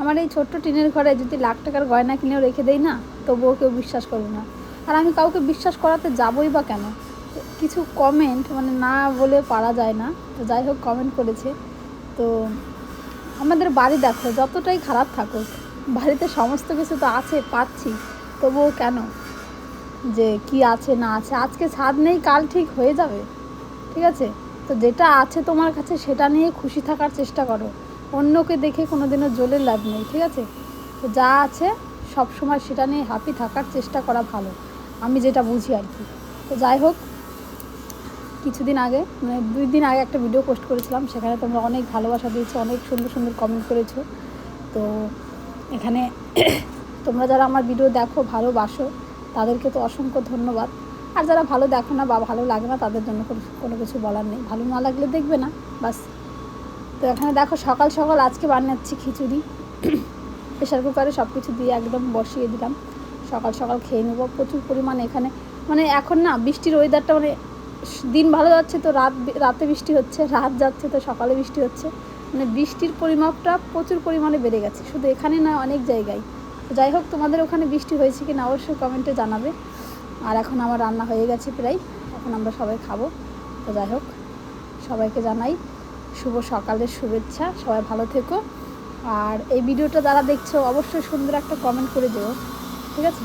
আমার এই ছোট্ট টিনের ঘরে যদি লাখ টাকার গয়না কিনেও রেখে দেই না, তবুও কেউ বিশ্বাস করবে না। আর আমি কাউকে বিশ্বাস করাতে যাবই বা কেন? কিছু কমেন্ট মানে না বলে পারা যায় না, তো যাই হোক কমেন্ট করেছে। তো আমাদের বাড়ি দেখো, যতটাই খারাপ থাকুক, বাড়িতে সমস্ত কিছু তো আছে, পাচ্ছি, তবুও কেন যে কি আছে না আছে, আজকে ছাদ নেই কাল ঠিক হয়ে যাবে, ঠিক আছে? তো যেটা আছে তোমার কাছে সেটা নিয়ে খুশি থাকার চেষ্টা করো, অন্যকে দেখে কোনো দিনও জ্বলে লাভ নেই, ঠিক আছে? তো যা আছে সব সময় সেটা নিয়ে হ্যাপি থাকার চেষ্টা করা ভালো, আমি যেটা বুঝি আর কি। তো যাই হোক, কিছুদিন আগে মানে 2 দিন আগে একটা ভিডিও পোস্ট করেছিলাম, সেখানে তোমরা অনেক ভালোবাসা দিয়েছো, অনেক সুন্দর সুন্দর কমেন্ট করেছো। তো এখানে তোমরা যারা আমার ভিডিও দেখো, ভালোবাসো, তাদেরকে তো অসংখ্য ধন্যবাদ। আর যারা ভালো দেখো না বা ভালো লাগে না, তাদের জন্য কোনো কিছু বলার নেই, ভালো না লাগলে দেখবে না, বাস। তো এখানে দেখো সকাল সকাল আজকে বানাচ্ছি খিচুড়ি, প্রেশার কুকারে সব কিছু দিয়ে একদম বসিয়ে দিলাম, সকাল সকাল খেয়ে নেবো। প্রচুর পরিমাণে এখানে মানে এখন না বৃষ্টির ওয়েদারটা, মানে দিন ভালো যাচ্ছে তো রাতে বৃষ্টি হচ্ছে, রাত যাচ্ছে তো সকালে বৃষ্টি হচ্ছে, মানে বৃষ্টির পরিমাপটা প্রচুর পরিমাণে বেড়ে গেছে, শুধু এখানে না অনেক জায়গায়। তো যাই হোক, তোমাদের ওখানে বৃষ্টি হয়েছে কি না অবশ্যই কমেন্টে জানাবে। আর এখন আমার রান্না হয়ে গেছে প্রায়, এখন আমরা সবাই খাবো। তো যাই হোক, সবাইকে জানাই শুভ সকালের শুভেচ্ছা, সবাই ভালো থেকো। আর এই ভিডিওটা যারা দেখছো অবশ্যই সুন্দর একটা কমেন্ট করে দিও, ঠিক আছে?